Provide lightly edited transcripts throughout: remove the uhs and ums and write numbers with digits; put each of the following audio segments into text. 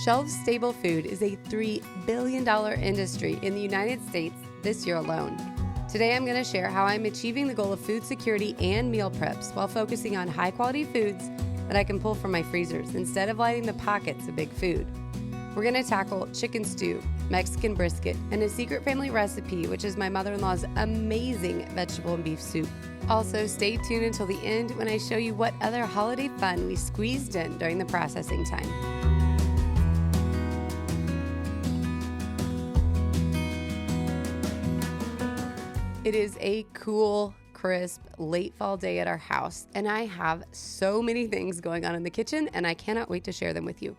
Shelf-stable food is a $3 billion industry in the United States this year alone. Today, I'm going to share how I'm achieving the goal of food security and meal preps while focusing on high-quality foods that I can pull from my freezers instead of lighting the pockets of big food. We're going to tackle chicken stew, Mexican brisket, and a secret family recipe, which is my mother-in-law's amazing vegetable and beef soup. Also, stay tuned until the end when I show you what other holiday fun we squeezed in during the processing time. It is a cool, crisp, late fall day at our house, and I have so many things going on in the kitchen, and I cannot wait to share them with you.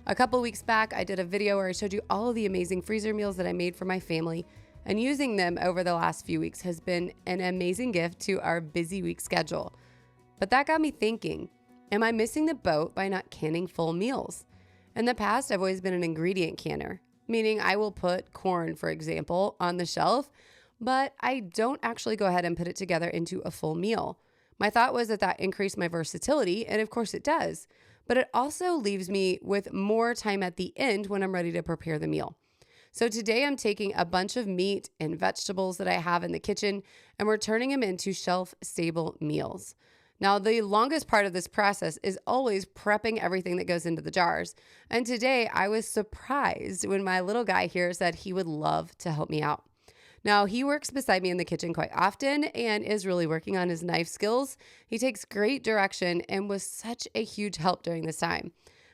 A couple weeks back, I did a video where I showed you all of the amazing freezer meals that I made for my family, and using them over the last few weeks has been an amazing gift to our busy week schedule. But that got me thinking, am I missing the boat by not canning full meals? In the past, I've always been an ingredient canner, meaning I will put corn, for example, on the shelf, but I don't actually go ahead and put it together into a full meal. My thought was that increased my versatility, and of course it does, but it also leaves me with more time at the end when I'm ready to prepare the meal. So today I'm taking a bunch of meat and vegetables that I have in the kitchen, and we're turning them into shelf-stable meals. Now, the longest part of this process is always prepping everything that goes into the jars. And today I was surprised when my little guy here said he would love to help me out. Now, he works beside me in the kitchen quite often and is really working on his knife skills. He takes great direction and was such a huge help during this time.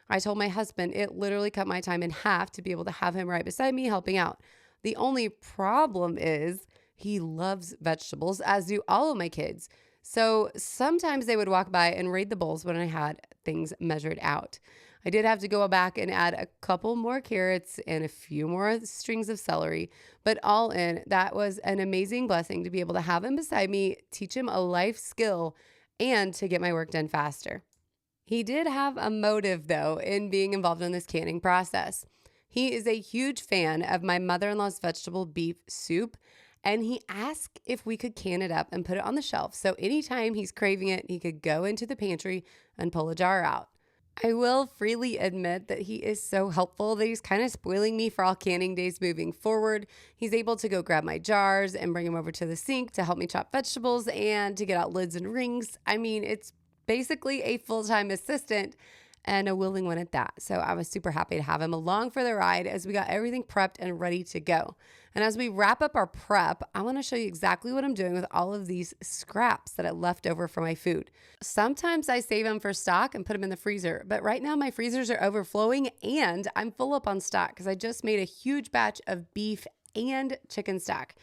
I told my husband it literally cut my time in half to be able to have him right beside me helping out. The only problem is he loves vegetables, as do all of my kids. So sometimes they would walk by and raid the bowls when I had things measured out. I did have to go back and add a couple more carrots and a few more strings of celery, but all in, that was an amazing blessing to be able to have him beside me, teach him a life skill, and to get my work done faster. He did have a motive, though, in being involved in this canning process. He is a huge fan of my mother-in-law's vegetable beef soup, and he asked if we could can it up and put it on the shelf, so anytime he's craving it, he could go into the pantry and pull a jar out. I will freely admit that he is so helpful that he's kind of spoiling me for all canning days moving forward. He's able to go grab my jars and bring them over to the sink to help me chop vegetables and to get out lids and rings. I mean, it's basically a full-time assistant and a willing one at that. So I was super happy to have him along for the ride as we got everything prepped and ready to go. And as we wrap up our prep, I want to show you exactly what I'm doing with all of these scraps that I left over for my food. Sometimes I save them for stock and put them in the freezer, but right now my freezers are overflowing and I'm full up on stock because I just made a huge batch of beef and chicken stock.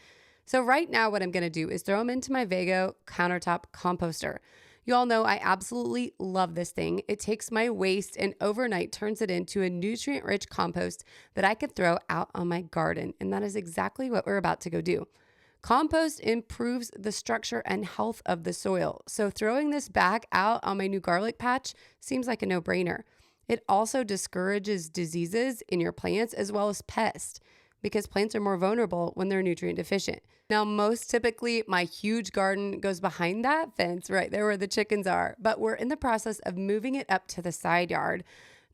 So right now what I'm going to do is throw them into my Vego countertop composter. You all know I absolutely love this thing. It takes my waste and overnight turns it into a nutrient-rich compost that I could throw out on my garden. And that is exactly what we're about to go do. Compost improves the structure and health of the soil. So throwing this back out on my new garlic patch seems like a no-brainer. It also discourages diseases in your plants as well as pests, because plants are more vulnerable when they're nutrient deficient. Now, most typically, my huge garden goes behind that fence right there where the chickens are, but we're in the process of moving it up to the side yard,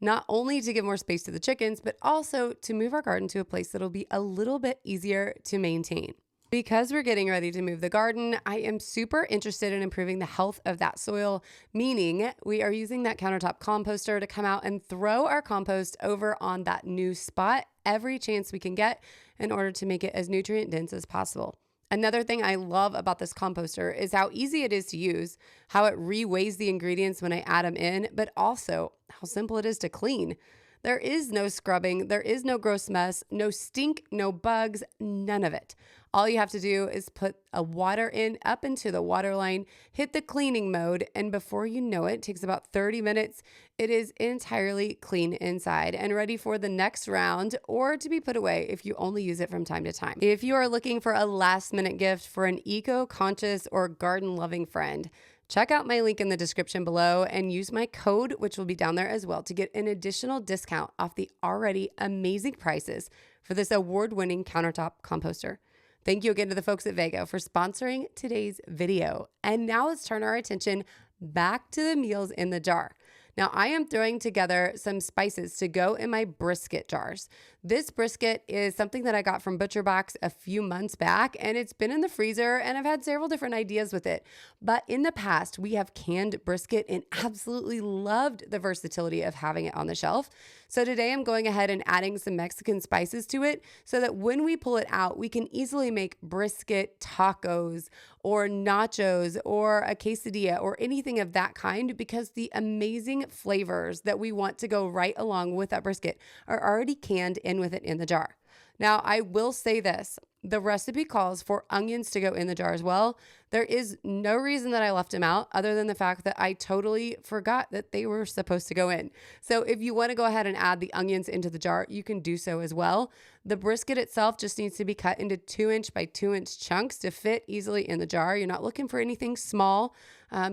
not only to give more space to the chickens, but also to move our garden to a place that'll be a little bit easier to maintain. Because we're getting ready to move the garden, I am super interested in improving the health of that soil, meaning we are using that countertop composter to come out and throw our compost over on that new spot every chance we can get in order to make it as nutrient dense as possible. Another thing I love about this composter is how easy it is to use, how it re-weighs the ingredients when I add them in, but also how simple it is to clean. There is no scrubbing, there is no gross mess, no stink, no bugs, none of it. All you have to do is put a water in up into the water line, hit the cleaning mode, and before you know it, it takes about 30 minutes. It is entirely clean inside and ready for the next round or to be put away if you only use it from time to time. If you are looking for a last-minute gift for an eco-conscious or garden-loving friend, check out my link in the description below and use my code, which will be down there as well, to get an additional discount off the already amazing prices for this award-winning countertop composter. Thank you again to the folks at Vego for sponsoring today's video. And now let's turn our attention back to the meals in the jar. Now I am throwing together some spices to go in my brisket jars. This brisket is something that I got from Butcher Box a few months back, and it's been in the freezer, and I've had several different ideas with it. But in the past, we have canned brisket and absolutely loved the versatility of having it on the shelf. So today I'm going ahead and adding some Mexican spices to it so that when we pull it out, we can easily make brisket tacos or nachos or a quesadilla or anything of that kind, because the amazing flavors that we want to go right along with that brisket are already canned in with it in the jar. Now, I will say this. The recipe calls for onions to go in the jar as well. There is no reason that I left them out other than the fact that I totally forgot that they were supposed to go in. So if you want to go ahead and add the onions into the jar, you can do so as well. The brisket itself just needs to be cut into 2-inch by 2-inch chunks to fit easily in the jar. You're not looking for anything small.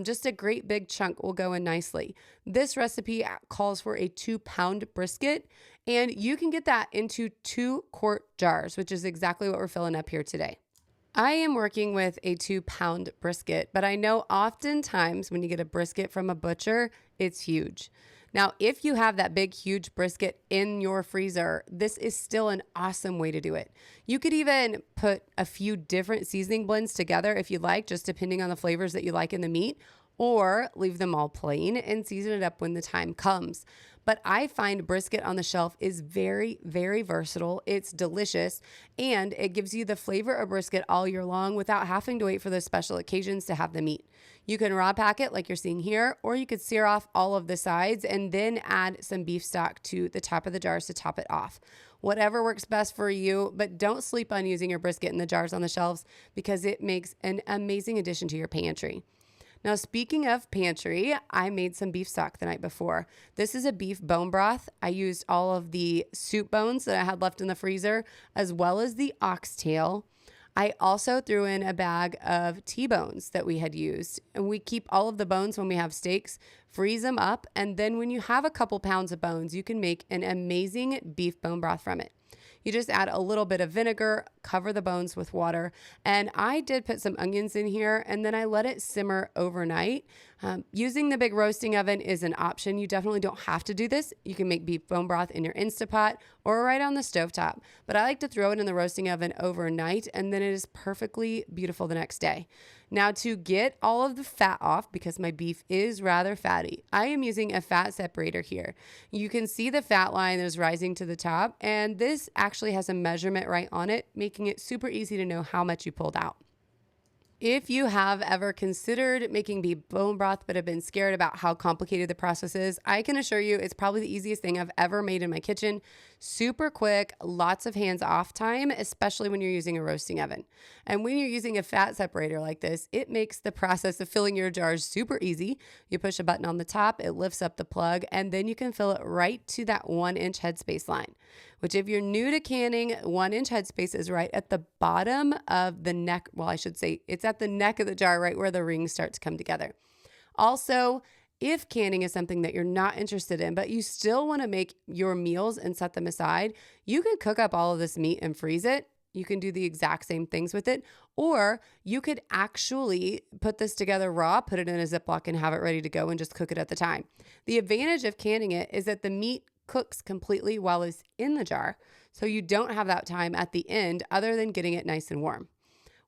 Just a great big chunk will go in nicely. This recipe calls for a 2-pound brisket, and you can get that into 2-quart jars, which is exactly what we're filling up here today. I am working with a 2-pound brisket, but I know oftentimes when you get a brisket from a butcher, it's huge. Now, if you have that big, huge brisket in your freezer, this is still an awesome way to do it. You could even put a few different seasoning blends together if you like, just depending on the flavors that you like in the meat, or leave them all plain and season it up when the time comes. But I find brisket on the shelf is very, very versatile. It's delicious, and it gives you the flavor of brisket all year long without having to wait for those special occasions to have the meat. You can raw pack it like you're seeing here, or you could sear off all of the sides and then add some beef stock to the top of the jars to top it off. Whatever works best for you, but don't sleep on using your brisket in the jars on the shelves because it makes an amazing addition to your pantry. Now, speaking of pantry, I made some beef stock the night before. This is a beef bone broth. I used all of the soup bones that I had left in the freezer, as well as the oxtail. I also threw in a bag of T-bones that we had used. And we keep all of the bones when we have steaks, freeze them up, and then when you have a couple pounds of bones, you can make an amazing beef bone broth from it. You just add a little bit of vinegar, cover the bones with water. And I did put some onions in here, and then I let it simmer overnight. Using the big roasting oven is an option. You definitely don't have to do this. You can make beef bone broth in your Instapot or right on the stovetop. But I like to throw it in the roasting oven overnight, and then it is perfectly beautiful the next day. Now, to get all of the fat off, because my beef is rather fatty, I am using a fat separator here. You can see the fat line that is rising to the top, and this actually has a measurement right on it, making it super easy to know how much you pulled out. If you have ever considered making beef bone broth but have been scared about how complicated the process is, I can assure you it's probably the easiest thing I've ever made in my kitchen. Super quick, lots of hands-off time, especially when you're using a roasting oven. And when you're using a fat separator like this, it makes the process of filling your jars super easy. You push a button on the top, it lifts up the plug, and then you can fill it right to that 1-inch headspace line, which if you're new to canning, 1-inch headspace is right at the bottom of the neck. Well, I should say it's at the neck of the jar, right where the rings start to come together. Also, if canning is something that you're not interested in, but you still want to make your meals and set them aside, you can cook up all of this meat and freeze it. You can do the exact same things with it, or you could actually put this together raw, put it in a Ziploc and have it ready to go and just cook it at the time. The advantage of canning it is that the meat cooks completely while it's in the jar, so you don't have that time at the end other than getting it nice and warm.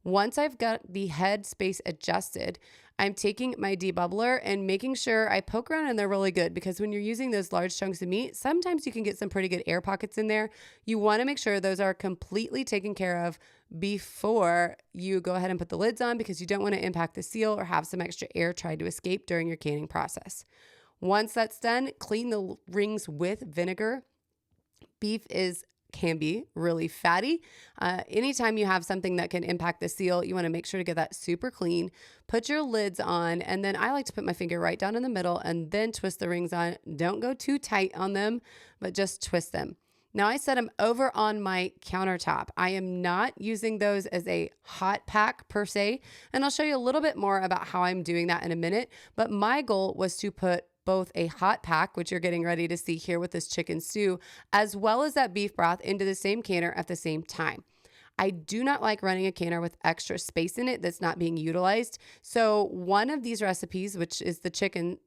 Once I've got the head space adjusted, I'm taking my debubbler and making sure I poke around in there really good, because when you're using those large chunks of meat, sometimes you can get some pretty good air pockets in there. You want to make sure those are completely taken care of before you go ahead and put the lids on, because you don't want to impact the seal or have some extra air try to escape during your canning process. Once that's done, clean the rings with vinegar. Beef can be really fatty. Anytime you have something that can impact the seal, you want to make sure to get that super clean. Put your lids on, and then I like to put my finger right down in the middle and then twist the rings on. Don't go too tight on them, but just twist them. Now I set them over on my countertop. I am not using those as a hot pack per se, and I'll show you a little bit more about how I'm doing that in a minute, but my goal was to put both a hot pack, which you're getting ready to see here with this chicken stew, as well as that beef broth into the same canner at the same time. I do not like running a canner with extra space in it that's not being utilized. So one of these recipes, which is the chicken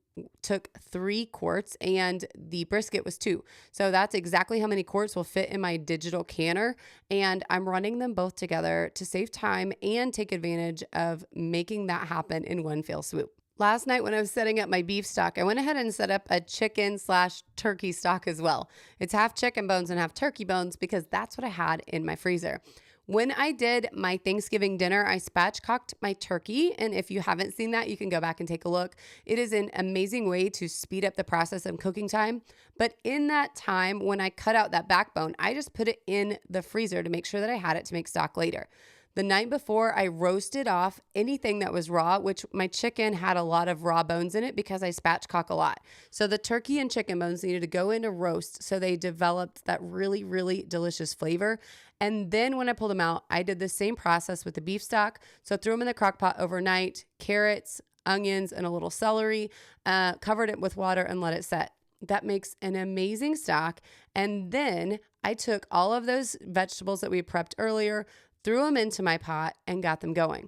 took 3 quarts and the brisket was 2. So that's exactly how many quarts will fit in my digital canner. And I'm running them both together to save time and take advantage of making that happen in one fell swoop. Last night when I was setting up my beef stock, I went ahead and set up a chicken/turkey stock as well. It's half chicken bones and half turkey bones because that's what I had in my freezer. When I did my Thanksgiving dinner, I spatchcocked my turkey. And if you haven't seen that, you can go back and take a look. It is an amazing way to speed up the process of cooking time. But in that time, when I cut out that backbone, I just put it in the freezer to make sure that I had it to make stock later. The night before, I roasted off anything that was raw, which my chicken had a lot of raw bones in it because I spatchcock a lot. So the turkey and chicken bones needed to go into roast so they developed that really, really delicious flavor. And then when I pulled them out, I did the same process with the beef stock. So I threw them in the crock pot overnight, carrots, onions, and a little celery, covered it with water and let it set. That makes an amazing stock. And then I took all of those vegetables that we prepped earlier, threw them into my pot and got them going.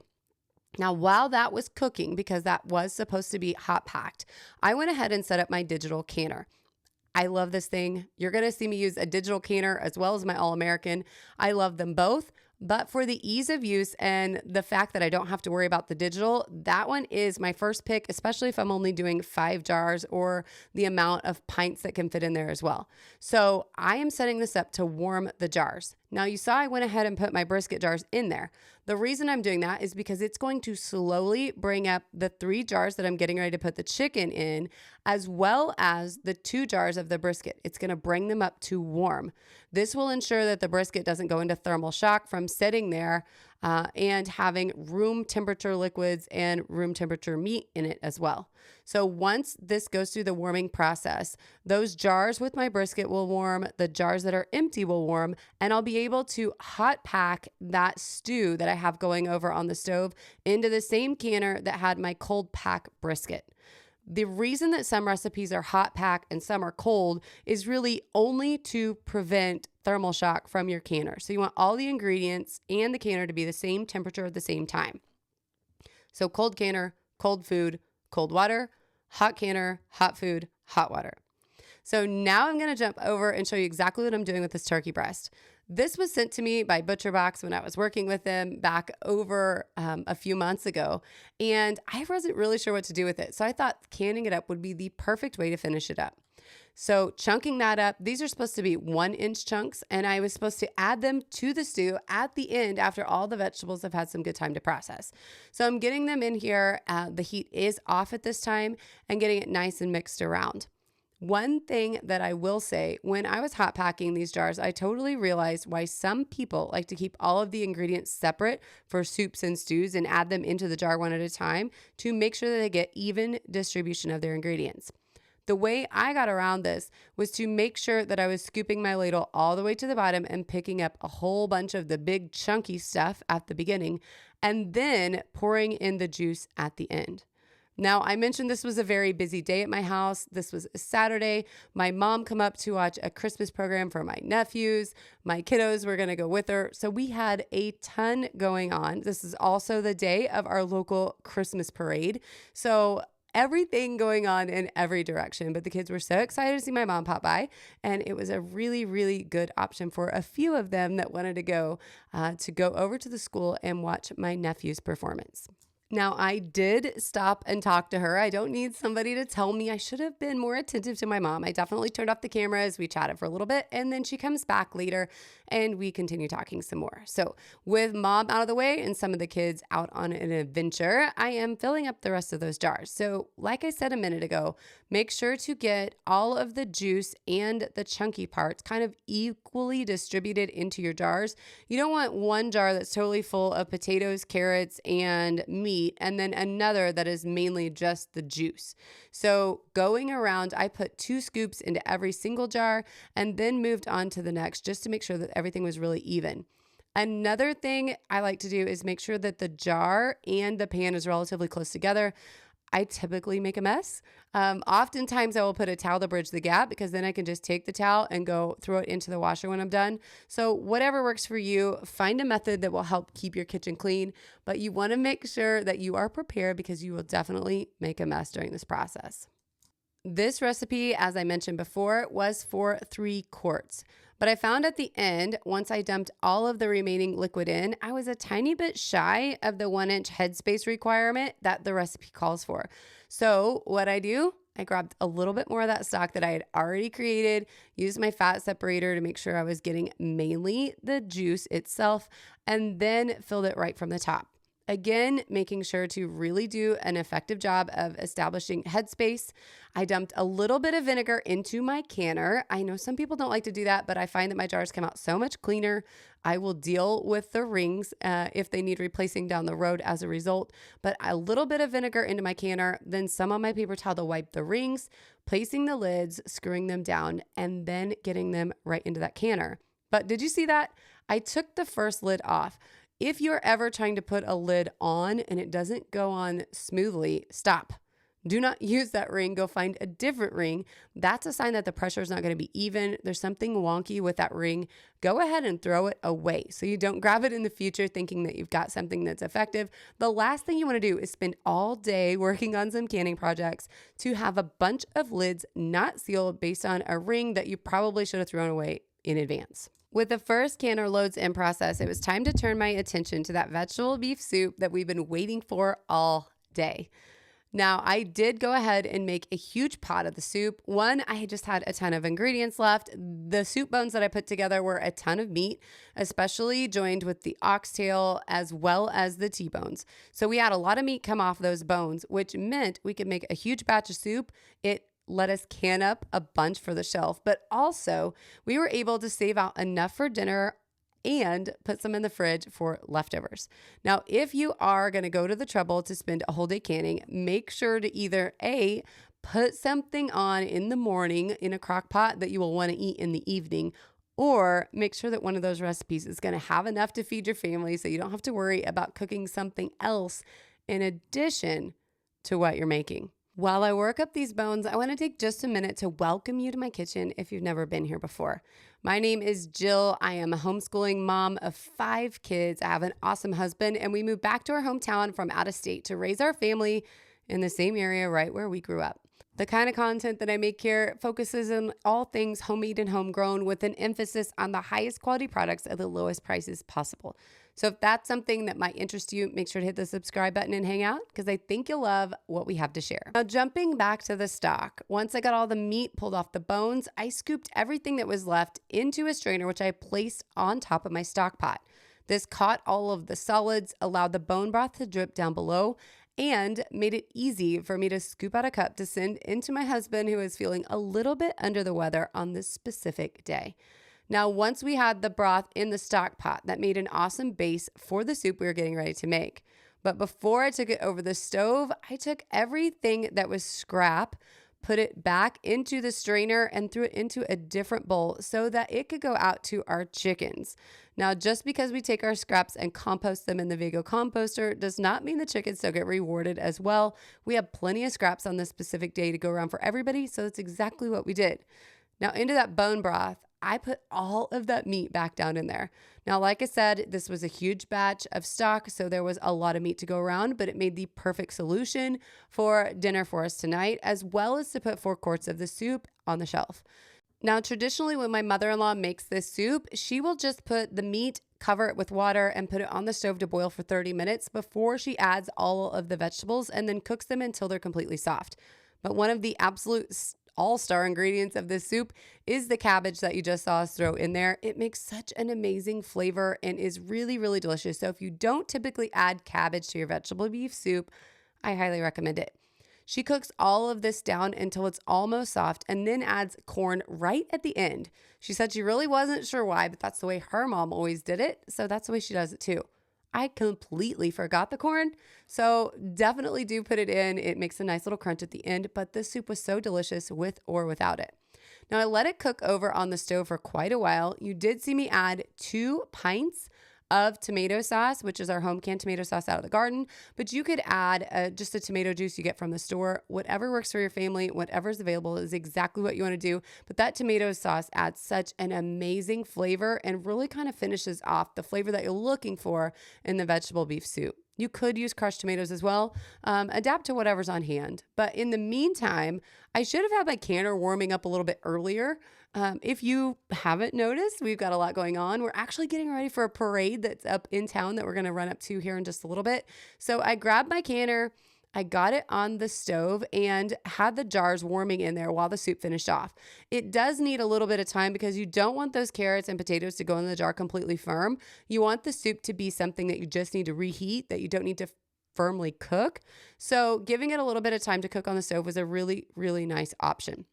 Now, while that was cooking, because that was supposed to be hot packed, I went ahead and set up my digital canner. I love this thing. You're going to see me use a digital canner as well as my All-American. I love them both, but for the ease of use and the fact that I don't have to worry about the digital, that one is my first pick, especially if I'm only doing 5 jars or the amount of pints that can fit in there as well. So I am setting this up to warm the jars. Now you saw I went ahead and put my brisket jars in there. The reason I'm doing that is because it's going to slowly bring up the 3 jars that I'm getting ready to put the chicken in, as well as the 2 jars of the brisket. It's going to bring them up to warm. This will ensure that the brisket doesn't go into thermal shock from sitting there and having room temperature liquids and room temperature meat in it as well. So once this goes through the warming process, those jars with my brisket will warm, the jars that are empty will warm, and I'll be able to hot pack that stew that I have going over on the stove into the same canner that had my cold pack brisket. The reason that some recipes are hot pack and some are cold is really only to prevent thermal shock from your canner. So you want all the ingredients and the canner to be the same temperature at the same time. So cold canner, cold food, cold water, hot canner, hot food, hot water. So now I'm going to jump over and show you exactly what I'm doing with this turkey breast. This was sent to me by ButcherBox when I was working with them back over a few months ago, and I wasn't really sure what to do with it. So I thought canning it up would be the perfect way to finish it up. So chunking that up, these are supposed to be 1-inch chunks, and I was supposed to add them to the stew at the end after all the vegetables have had some good time to process. So I'm getting them in here. The heat is off at this time and getting it nice and mixed around. One thing that I will say, when I was hot packing these jars, I totally realized why some people like to keep all of the ingredients separate for soups and stews and add them into the jar one at a time to make sure that they get even distribution of their ingredients. The way I got around this was to make sure that I was scooping my ladle all the way to the bottom and picking up a whole bunch of the big chunky stuff at the beginning and then pouring in the juice at the end. Now, I mentioned this was a very busy day at my house. This was a Saturday. My mom come up to watch a Christmas program for my nephews. My kiddos were going to go with her. So we had a ton going on. This is also the day of our local Christmas parade. So everything going on in every direction. But the kids were so excited to see my mom pop by. And it was a really, really good option for a few of them that wanted to go over to the school and watch my nephew's performance. Now, I did stop and talk to her. I don't need somebody to tell me I should have been more attentive to my mom. I definitely turned off the cameras. We chatted for a little bit, and then she comes back later, and we continue talking some more. So with mom out of the way and some of the kids out on an adventure, I am filling up the rest of those jars. So like I said a minute ago, make sure to get all of the juice and the chunky parts kind of equally distributed into your jars. You don't want one jar that's totally full of potatoes, carrots, and meat, and then another that is mainly just the juice. So going around, I put 2 scoops into every single jar and then moved on to the next just to make sure that everything was really even. Another thing I like to do is make sure that the jar and the pan is relatively close together. I typically make a mess. Oftentimes I will put a towel to bridge the gap because then I can just take the towel and go throw it into the washer when I'm done. So whatever works for you, find a method that will help keep your kitchen clean, but you want to make sure that you are prepared because you will definitely make a mess during this process. This recipe, as I mentioned before, was for 3 quarts. But I found at the end, once I dumped all of the remaining liquid in, I was a tiny bit shy of the 1-inch headspace requirement that the recipe calls for. So what I do, I grabbed a little bit more of that stock that I had already created, used my fat separator to make sure I was getting mainly the juice itself, and then filled it right from the top. Again, making sure to really do an effective job of establishing headspace. I dumped a little bit of vinegar into my canner. I know some people don't like to do that, but I find that my jars come out so much cleaner. I will deal with the rings if they need replacing down the road as a result. But a little bit of vinegar into my canner, then some on my paper towel to wipe the rings, placing the lids, screwing them down, and then getting them right into that canner. But did you see that? I took the first lid off. If you're ever trying to put a lid on and it doesn't go on smoothly, stop. Do not use that ring. Go find a different ring. That's a sign that the pressure is not going to be even. There's something wonky with that ring. Go ahead and throw it away so you don't grab it in the future thinking that you've got something that's effective. The last thing you want to do is spend all day working on some canning projects to have a bunch of lids not sealed based on a ring that you probably should have thrown away in advance. With the first canner loads in process, it was time to turn my attention to that vegetable beef soup that we've been waiting for all day. Now, I did go ahead and make a huge pot of the soup. One, I just had a ton of ingredients left. The soup bones that I put together were a ton of meat, especially joined with the oxtail as well as the T-bones. So we had a lot of meat come off those bones, which meant we could make a huge batch of soup. It let us can up a bunch for the shelf, but also we were able to save out enough for dinner and put some in the fridge for leftovers. Now, if you are going to go to the trouble to spend a whole day canning, make sure to either A, put something on in the morning in a crock pot that you will want to eat in the evening, or make sure that one of those recipes is going to have enough to feed your family so you don't have to worry about cooking something else in addition to what you're making. While I work up these bones, I want to take just a minute to welcome you to my kitchen if you've never been here before. My name is Jill. I am a homeschooling mom of 5 kids. I have an awesome husband, and we moved back to our hometown from out of state to raise our family in the same area right where we grew up. The kind of content that I make here focuses on all things homemade and homegrown with an emphasis on the highest quality products at the lowest prices possible. So if that's something that might interest you, make sure to hit the subscribe button and hang out because I think you'll love what we have to share. Now, jumping back to the stock, once I got all the meat pulled off the bones, I scooped everything that was left into a strainer, which I placed on top of my stock pot. This caught all of the solids, allowed the bone broth to drip down below, and made it easy for me to scoop out a cup to send into my husband who is feeling a little bit under the weather on this specific day. Now, once we had the broth in the stock pot, that made an awesome base for the soup we were getting ready to make. But before I took it over the stove, I took everything that was scrap, put it back into the strainer and threw it into a different bowl so that it could go out to our chickens. Now, just because we take our scraps and compost them in the Vego composter does not mean the chickens don't get rewarded as well. We have plenty of scraps on this specific day to go around for everybody, so that's exactly what we did. Now, into that bone broth, I put all of that meat back down in there. Now, like I said, this was a huge batch of stock, so there was a lot of meat to go around, but it made the perfect solution for dinner for us tonight, as well as to put 4 quarts of the soup on the shelf. Now, traditionally, when my mother-in-law makes this soup, she will just put the meat, cover it with water, and put it on the stove to boil for 30 minutes before she adds all of the vegetables and then cooks them until they're completely soft. But one of the absolute all-star ingredients of this soup is the cabbage that you just saw us throw in there. It makes such an amazing flavor and is really, really delicious. So if you don't typically add cabbage to your vegetable beef soup, I highly recommend it. She cooks all of this down until it's almost soft and then adds corn right at the end. She said she really wasn't sure why, but that's the way her mom always did it. So that's the way she does it too. I completely forgot the corn, so definitely do put it in. It makes a nice little crunch at the end, but this soup was so delicious with or without it. Now, I let it cook over on the stove for quite a while. You did see me add 2 pints of tomato sauce, which is our home canned tomato sauce out of the garden, but you could add just a tomato juice you get from the store. Whatever works for your family, whatever's available is exactly what you want to do, but that tomato sauce adds such an amazing flavor and really kind of finishes off the flavor that you're looking for in the vegetable beef soup. You could use crushed tomatoes as well. Adapt to whatever's on hand. But in the meantime, I should have had my canner warming up a little bit earlier. If you haven't noticed, we've got a lot going on. We're actually getting ready for a parade that's up in town that we're going to run up to here in just a little bit. So I grabbed my canner, I got it on the stove and had the jars warming in there while the soup finished off. It does need a little bit of time because you don't want those carrots and potatoes to go in the jar completely firm. You want the soup to be something that you just need to reheat, that you don't need to firmly cook. So giving it a little bit of time to cook on the stove was a really, really nice option.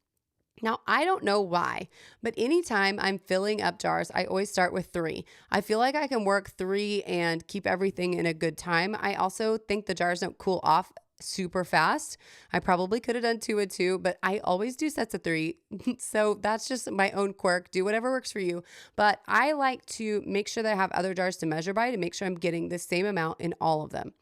Now, I don't know why, but anytime I'm filling up jars, I always start with 3. I feel like I can work 3 and keep everything in a good time. I also think the jars don't cool off super fast. I probably could have done 2 and 2, but I always do sets of 3. So that's just my own quirk. Do whatever works for you. But I like to make sure that I have other jars to measure by to make sure I'm getting the same amount in all of them.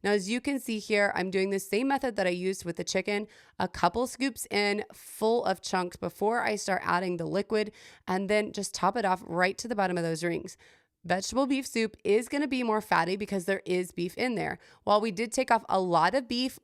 Now, as you can see here, I'm doing the same method that I used with the chicken, a couple scoops in full of chunks before I start adding the liquid, and then just top it off right to the bottom of those rings. Vegetable beef soup is going to be more fatty because there is beef in there. While we did take off a lot of beef,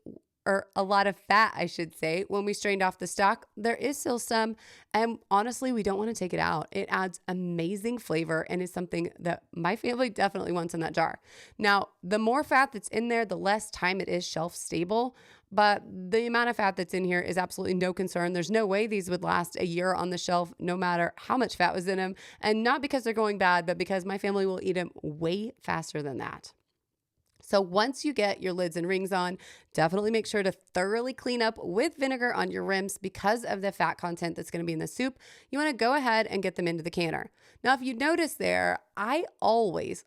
or a lot of fat, I should say, when we strained off the stock, there is still some. And honestly, we don't want to take it out. It adds amazing flavor and is something that my family definitely wants in that jar. Now, the more fat that's in there, the less time it is shelf stable. But the amount of fat that's in here is absolutely no concern. There's no way these would last a year on the shelf, no matter how much fat was in them. And not because they're going bad, but because my family will eat them way faster than that. So once you get your lids and rings on, definitely make sure to thoroughly clean up with vinegar on your rims because of the fat content that's going to be in the soup. You want to go ahead and get them into the canner. Now, if you notice there, I always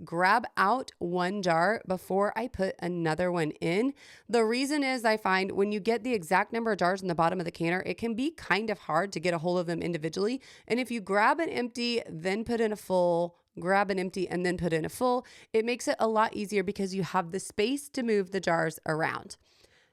grab out one jar before I put another one in. The reason is I find when you get the exact number of jars in the bottom of the canner, it can be kind of hard to get a hold of them individually. And if you grab an empty, then put in a full, grab an empty and then put in a full, it makes it a lot easier because you have the space to move the jars around.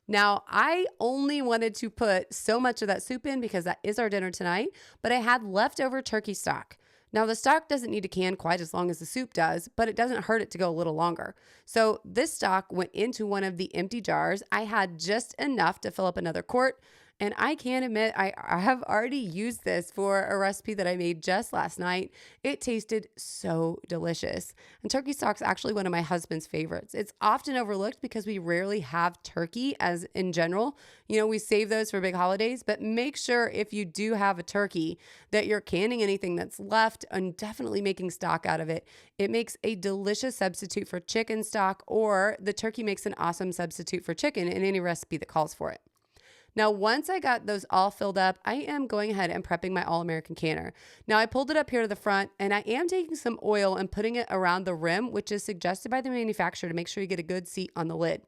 Now, I only wanted to put so much of that soup in because that is our dinner tonight, but I had leftover turkey stock. Now, the stock doesn't need to can quite as long as the soup does, but it doesn't hurt it to go a little longer. So this stock went into one of the empty jars. I had just enough to fill up another quart. And I can admit, I have already used this for a recipe that I made just last night. It tasted so delicious. And turkey stock's actually one of my husband's favorites. It's often overlooked because we rarely have turkey as in general. You know, we save those for big holidays, but make sure if you do have a turkey that you're canning anything that's left and definitely making stock out of it. It makes a delicious substitute for chicken stock, or the turkey makes an awesome substitute for chicken in any recipe that calls for it. Now, once I got those all filled up, I am going ahead and prepping my All-American canner. Now, I pulled it up here to the front, and I am taking some oil and putting it around the rim, which is suggested by the manufacturer to make sure you get a good seat on the lid.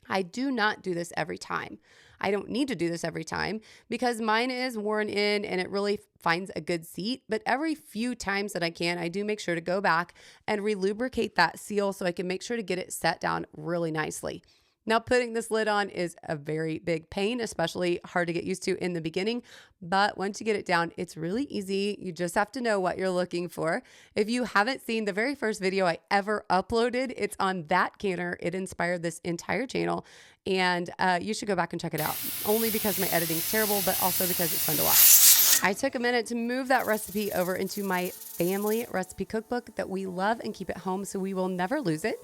I do not do this every time. I don't need to do this every time because mine is worn in and it really finds a good seat. But every few times that I can, I do make sure to go back and re-lubricate that seal so I can make sure to get it set down really nicely. Now, putting this lid on is a very big pain, especially hard to get used to in the beginning. But once you get it down, it's really easy. You just have to know what you're looking for. If you haven't seen the very first video I ever uploaded, it's on that canner. It inspired this entire channel. And you should go back and check it out. Only because my editing's terrible, but also because it's fun to watch. I took a minute to move that recipe over into my family recipe cookbook that we love and keep at home so we will never lose it.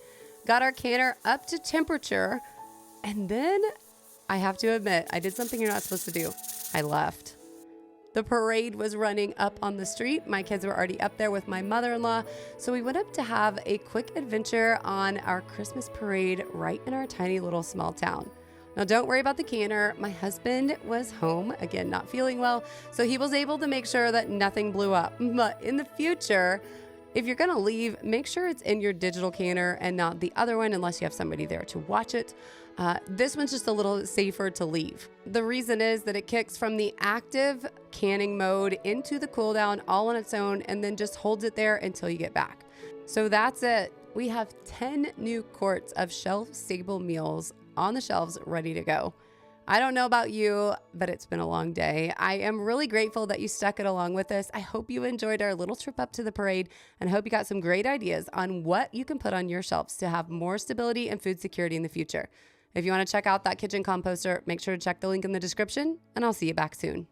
Got our canner up to temperature, and then I have to admit, I did something you're not supposed to do. I left. The parade was running up on the street. My kids were already up there with my mother-in-law, so we went up to have a quick adventure on our Christmas parade right in our tiny little small town. Now, don't worry about the canner. My husband was home, again, not feeling well, so he was able to make sure that nothing blew up. But in the future, if you're going to leave, make sure it's in your digital canner and not the other one unless you have somebody there to watch it. This one's just a little safer to leave. The reason is that it kicks from the active canning mode into the cool down all on its own and then just holds it there until you get back. So that's it. We have 10 new quarts of shelf-stable meals on the shelves ready to go. I don't know about you, but it's been a long day. I am really grateful that you stuck it along with us. I hope you enjoyed our little trip up to the parade, and I hope you got some great ideas on what you can put on your shelves to have more stability and food security in the future. If you want to check out that kitchen composter, make sure to check the link in the description, and I'll see you back soon.